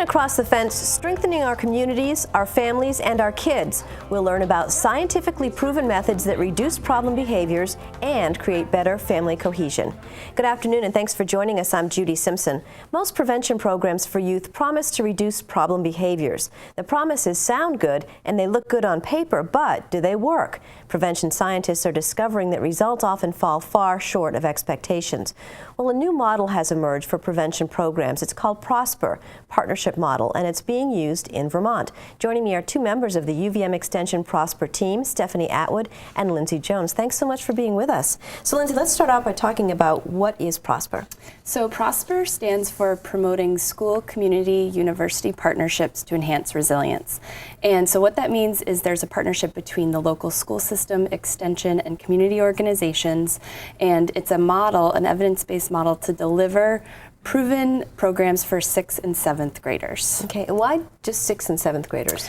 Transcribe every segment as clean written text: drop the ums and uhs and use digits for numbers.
in Across the Fence, strengthening our communities, our families, and our kids. We'll learn about scientifically proven methods that reduce problem behaviors and create better family cohesion. Good afternoon, and thanks for joining us. I'm Judy Simpson. Most prevention programs for youth promise to reduce problem behaviors. The promises sound good and they look good on paper, but do they work? Prevention scientists are discovering that results often fall far short of expectations. Well, a new model has emerged for prevention programs. It's called PROSPER, Partnership Model, and it's being used in Vermont. Joining me are two members of the UVM Extension PROSPER team, Stephanie Atwood and Lindsay Jones. Thanks so much for being with us. So Lindsay, let's start out by talking about what is PROSPER. So PROSPER stands for Promoting School, Community, University Partnerships to Enhance Resilience. And so what that means is there's a partnership between the local school system, extension, and community organizations, and it's a model, an evidence-based model to deliver proven programs for 6th and 7th graders. Okay, and why just 6th and 7th graders?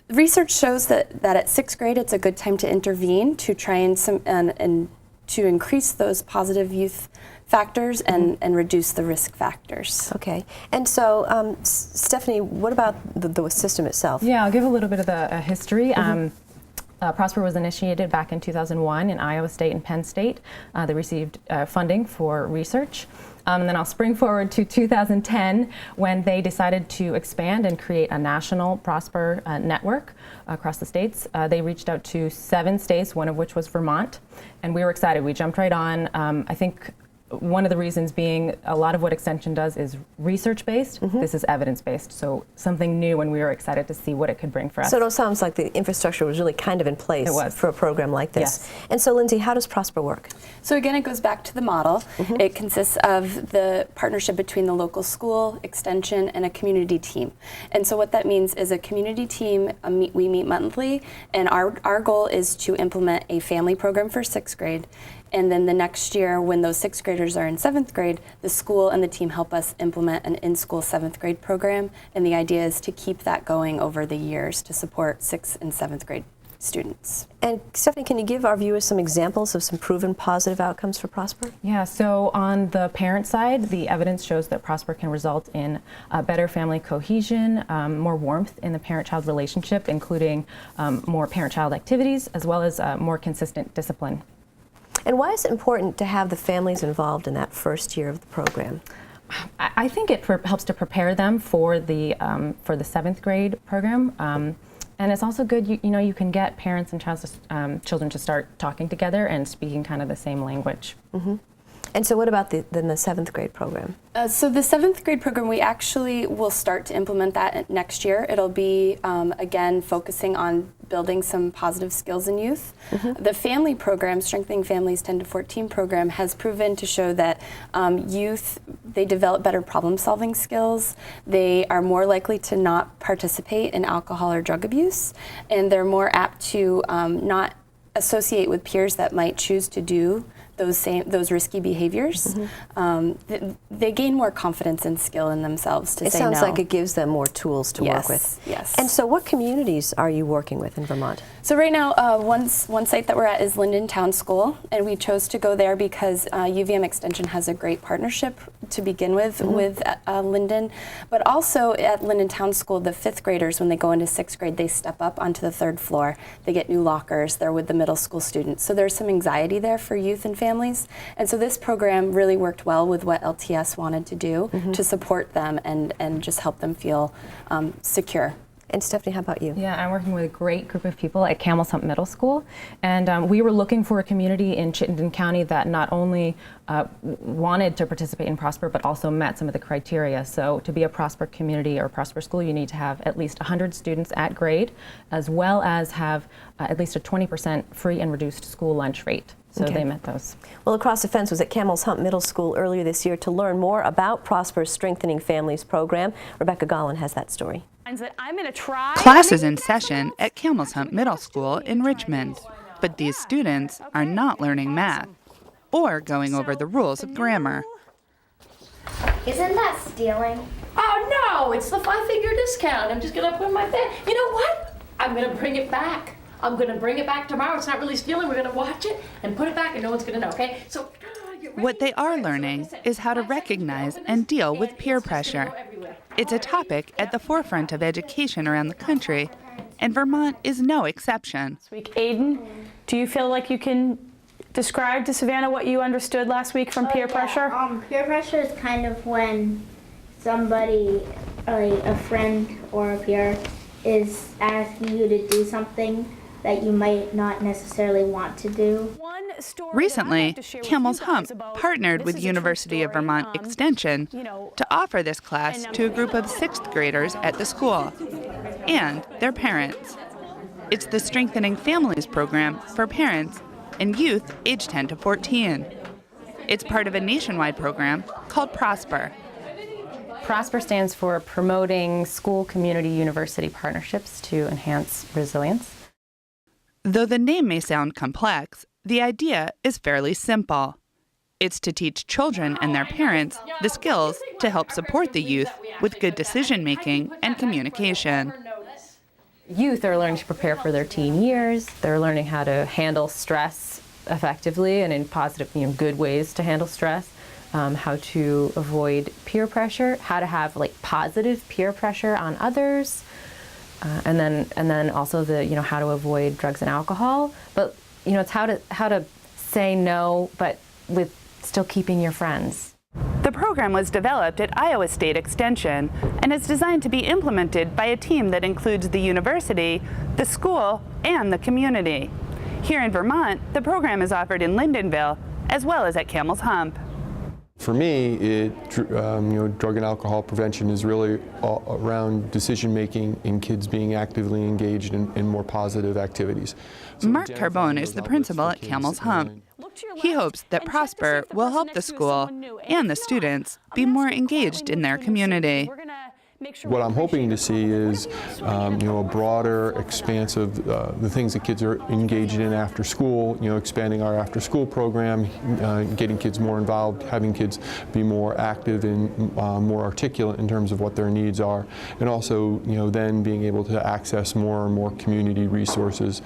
Research shows that at 6th grade it's a good time to intervene to try and to increase those positive youth factors and reduce the risk factors. Okay, and so Stephanie, what about the system itself? Yeah, I'll give a little bit of the history. PROSPER was initiated back in 2001 in Iowa State and Penn State. They received funding for research. And then I'll spring forward to 2010 when they decided to expand and create a national PROSPER network across the states. They reached out to 7 states, one of which was Vermont, and we were excited. We jumped right on. I think one of the reasons being a lot of what Extension does is research-based. This is evidence-based, so something new, and we were excited to see what it could bring for us. So it sounds like the infrastructure was really kind of in place for a program like this. Yes. And so Lindsay, how does PROSPER work? So again, it goes back to the model. It consists of the partnership between the local school, extension, and a community team. And so what that means is a community team, we meet monthly, and our goal is to implement a family program for 6th grade. And then the next year, when those 6th graders are in 7th grade, the school and the team help us implement an in-school 7th grade program. And the idea is to keep that going over the years to support 6th and 7th grade students. And Stephanie, can you give our viewers some examples of some proven positive outcomes for PROSPER? Yeah, so on the parent side, the evidence shows that PROSPER can result in better family cohesion, more warmth in the parent-child relationship, including more parent-child activities, as well as more consistent discipline. And why is it important to have the families involved in that first year of the program? I think it helps to prepare them for the 7th grade program. And it's also good, you can get parents and children to start talking together and speaking kind of the same language. And so what about the 7th grade program? So the 7th grade program, we actually will start to implement that next year. It'll be, again, focusing on building some positive skills in youth. The family program, Strengthening Families 10 to 14 program, has proven to show that youth, they develop better problem-solving skills. They are more likely to not participate in alcohol or drug abuse, and they're more apt to not associate with peers that might choose to do those risky behaviors. They gain more confidence and skill in themselves to say no. It sounds like it gives them more tools to work with. Yes. And so what communities are you working with in Vermont? So right now, one site that we're at is Linden Town School, and we chose to go there because UVM Extension has a great partnership to begin with Linden. But also at Linden Town School, the 5th graders, when they go into 6th grade, they step up onto the 3rd floor. They get new lockers. They're with the middle school students. So there's some anxiety there for youth and families. And so this program really worked well with what LTS wanted to do to support them and just help them feel secure. And Stephanie, how about you? Yeah, I'm working with a great group of people at Camels Hump Middle School, and we were looking for a community in Chittenden County that not only wanted to participate in PROSPER, but also met some of the criteria. So to be a PROSPER community or PROSPER school, you need to have at least 100 students at grade, as well as have at least a 20% free and reduced school lunch rate. So they met those. Well, Across the Fence was at Camels Hump Middle School earlier this year to learn more about PROSPER's Strengthening Families program. Rebecca Gollin has that story. Class is in session at Camels Hump Middle School in Richmond, but these students are not learning math or going over the rules of grammar. Isn't that stealing? Oh no, it's the 5-figure discount. I'm just gonna put my bed. You know what? I'm gonna bring it back. I'm gonna bring it back tomorrow. It's not really stealing. We're gonna watch it and put it back and no one's gonna know, okay? So What they are learning is how to recognize and deal with peer pressure. It's a topic at the forefront of education around the country, and Vermont is no exception. This week, Aiden, do you feel like you can describe to Savannah what you understood last week from peer pressure? Peer pressure is kind of when somebody, like a friend or a peer, is asking you to do something that you might not necessarily want to do. Recently, Camel's Hump partnered with University of Vermont Extension to offer this class to a group of 6th graders at the school and their parents. It's the Strengthening Families program for parents and youth aged 10 to 14. It's part of a nationwide program called Prosper. PROSPER stands for Promoting School Community University Partnerships to Enhance Resilience. Though the name may sound complex, the idea is fairly simple. It's to teach children and their parents the skills to help support the youth with good decision-making and communication. Youth are learning to prepare for their teen years. They're learning how to handle stress effectively and in positive, good ways to handle stress. How to avoid peer pressure, how to have positive peer pressure on others, and then also how to avoid drugs and alcohol. But it's how to say no, but with still keeping your friends. The program was developed at Iowa State Extension and is designed to be implemented by a team that includes the university, the school, and the community. Here in Vermont, the program is offered in Lyndonville as well as at Camel's Hump. For me, drug and alcohol prevention is really all around decision-making and kids being actively engaged in more positive activities. So Mark Carbone is the principal at Camel's Hump. He hopes that Prosper will help the school and the students be more engaged in their community. What I'm hoping to see is, a broader expanse of the things that kids are engaged in after school. Expanding our after-school program, getting kids more involved, having kids be more active and more articulate in terms of what their needs are, and also, then being able to access more and more community resources,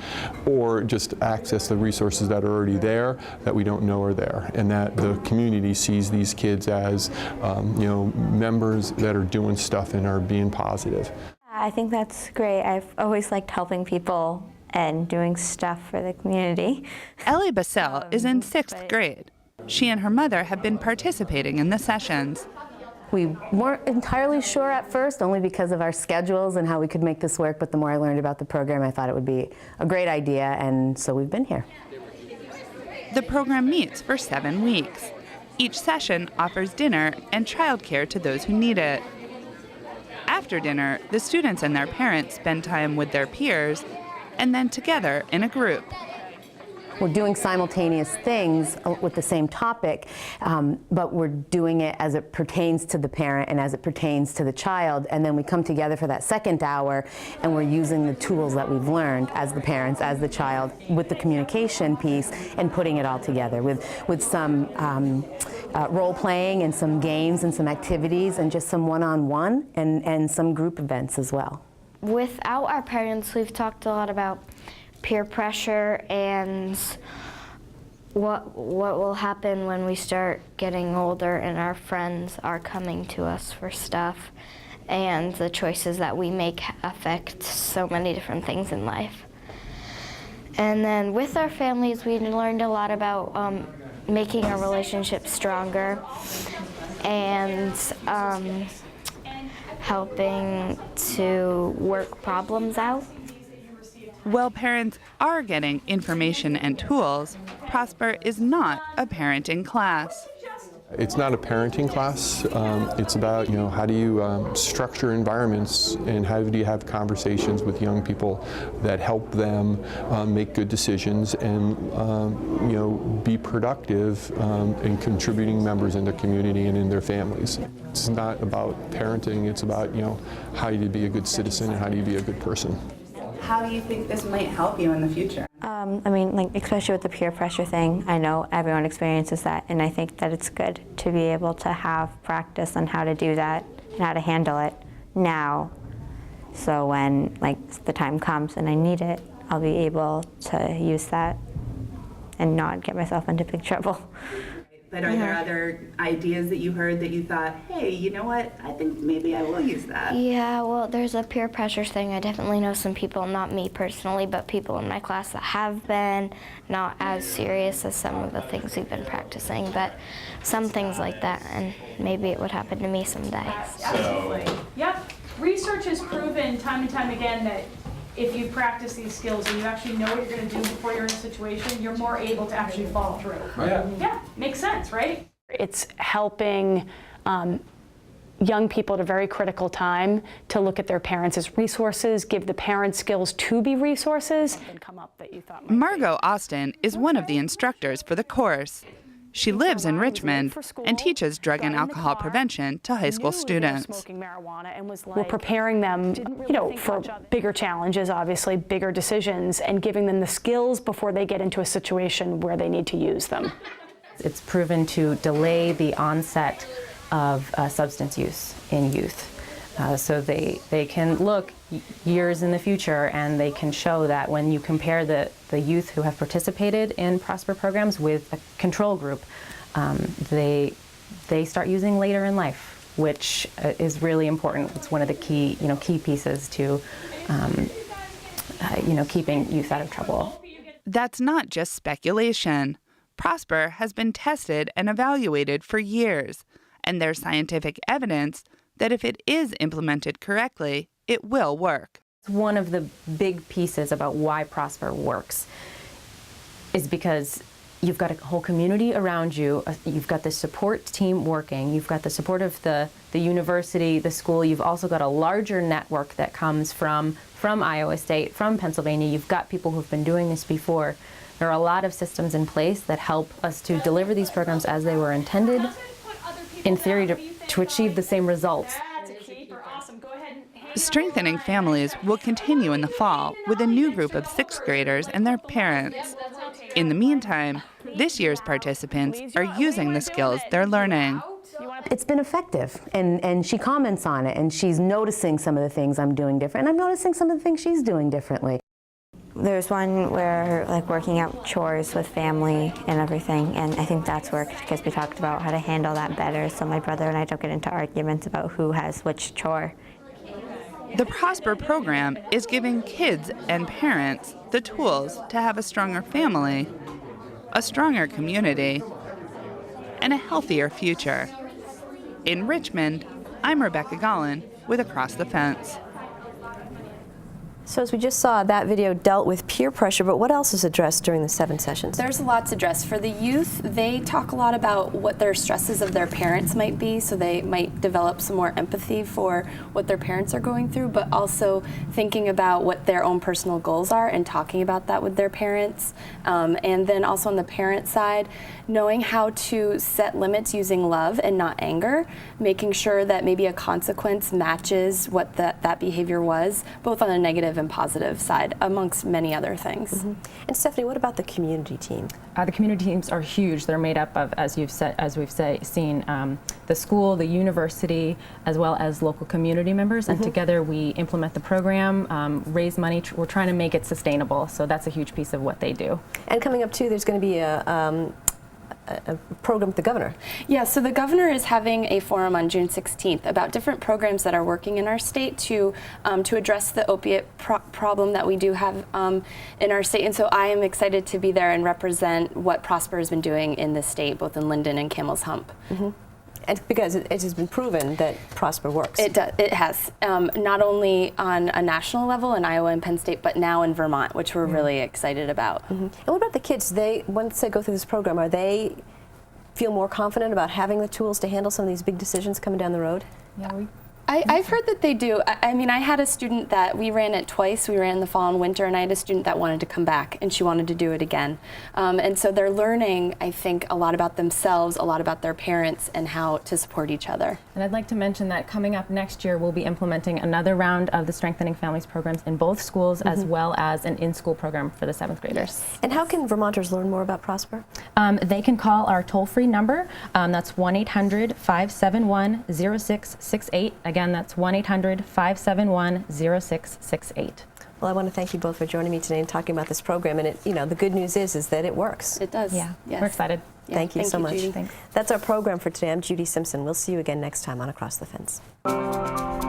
or just access the resources that are already there that we don't know are there, and that the community sees these kids as, members that are doing stuff and are being positive. I think that's great. I've always liked helping people and doing stuff for the community. Ellie Bassell is in 6th grade. She and her mother have been participating in the sessions. We weren't entirely sure at first, only because of our schedules and how we could make this work, but the more I learned about the program, I thought it would be a great idea, and so we've been here. The program meets for 7 weeks. Each session offers dinner and childcare to those who need it. After dinner, the students and their parents spend time with their peers and then together in a group. We're doing simultaneous things with the same topic, but we're doing it as it pertains to the parent and as it pertains to the child, and then we come together for that second hour and we're using the tools that we've learned as the parents, as the child, with the communication piece and putting it all together with some role playing and some games and some activities and just some one-on-one and some group events as well. Without our parents, we've talked a lot about peer pressure and what will happen when we start getting older and our friends are coming to us for stuff, and the choices that we make affect so many different things in life. And then with our families, we learned a lot about making our relationship stronger and helping to work problems out. While parents are getting information and tools, Prosper is not a parenting class. It's not a parenting class. It's about, how do you structure environments and how do you have conversations with young people that help them make good decisions and, be productive in contributing members in their community and in their families. It's not about parenting. It's about, how do you be a good citizen and how do you be a good person. How do you think this might help you in the future? Especially with the peer pressure thing, I know everyone experiences that, and I think that it's good to be able to have practice on how to do that and how to handle it now. So when the time comes and I need it, I'll be able to use that and not get myself into big trouble. But are there other ideas that you heard that you thought, hey, you know what, I think maybe I will use that? Yeah, well, there's a peer pressure thing. I definitely know some people, not me personally, but people in my class that have been, not as serious as some of the things we've been practicing, but some things like that, and maybe it would happen to me someday. Absolutely. Yep. Research has proven time and time again that if you practice these skills and you actually know what you're going to do before you're in a situation, you're more able to actually follow through. Oh, yeah. Yeah, makes sense, right? It's helping young people at a very critical time to look at their parents as resources, give the parents skills to be resources. Margot Austin is one of the instructors for the course. She lives in Richmond and teaches drug and alcohol prevention to high school students. We're preparing them, for bigger challenges, obviously, bigger decisions, and giving them the skills before they get into a situation where they need to use them. It's proven to delay the onset of substance use in youth. So they can look years in the future, and they can show that when you compare the youth who have participated in Prosper programs with a control group, they start using later in life, which is really important. It's one of the key pieces to keeping youth out of trouble. That's not just speculation. Prosper has been tested and evaluated for years, and there's scientific evidence that if it is implemented correctly, it will work. One of the big pieces about why Prosper works is because you've got a whole community around you, you've got the support team working, you've got the support of the university, the school, you've also got a larger network that comes from Iowa State, from Pennsylvania, you've got people who've been doing this before. There are a lot of systems in place that help us to deliver these programs as they were intended, in theory, to achieve the same results. Strengthening Families will continue in the fall with a new group of 6th graders and their parents. In the meantime, this year's participants are using the skills they're learning. It's been effective, and she comments on it, and she's noticing some of the things I'm doing different, and I'm noticing some of the things she's doing differently. There's one where working out chores with family and everything, and I think that's worked because we talked about how to handle that better, so my brother and I don't get into arguments about who has which chore. The Prosper program is giving kids and parents the tools to have a stronger family, a stronger community, and a healthier future. In Richmond, I'm Rebecca Gollin with Across the Fence. So as we just saw, that video dealt with peer pressure, but what else is addressed during the 7 sessions? There's lots addressed. For the youth, they talk a lot about what their stresses of their parents might be, so they might develop some more empathy for what their parents are going through, but also thinking about what their own personal goals are and talking about that with their parents. And then also on the parent side, knowing how to set limits using love and not anger, making sure that maybe a consequence matches what that behavior was, both on a negative and positive side, amongst many other things. Mm-hmm. And Stephanie, what about the community team? The community teams are huge. They're made up of, as we've seen, the school, the university, as well as local community members. And together we implement the program, raise money. We're trying to make it sustainable. So that's a huge piece of what they do. And coming up too, there's going to be a program with the governor. Yeah, so the governor is having a forum on June 16th about different programs that are working in our state to address the opiate problem that we do have in our state. And so I am excited to be there and represent what Prosper has been doing in the state, both in Linden and Camel's Hump. Mm-hmm. And because it has been proven that Prosper works. It does. It has, not only on a national level in Iowa and Penn State, but now in Vermont, which we're really excited about. Mm-hmm. And what about the kids? Once they go through this program, are they feel more confident about having the tools to handle some of these big decisions coming down the road? Yeah, I've heard that they do. I mean, I had a student that we ran it twice. We ran in the fall and winter, and I had a student that wanted to come back, and she wanted to do it again. And so they're learning, I think, a lot about themselves, a lot about their parents, and how to support each other. And I'd like to mention that coming up next year, we'll be implementing another round of the Strengthening Families programs in both schools, as well as an in-school program for the 7th graders. Yes. And how can Vermonters learn more about Prosper? They can call our toll-free number. That's 1-800-571-0668. Again, that's 1-800-571-0668. Well, I want to thank you both for joining me today and talking about this program. And the good news is that it works. It does. Yeah, yes. We're excited. Yeah, Thank you so much. Judy. Thanks. That's our program for today. I'm Judy Simpson. We'll see you again next time on Across the Fence.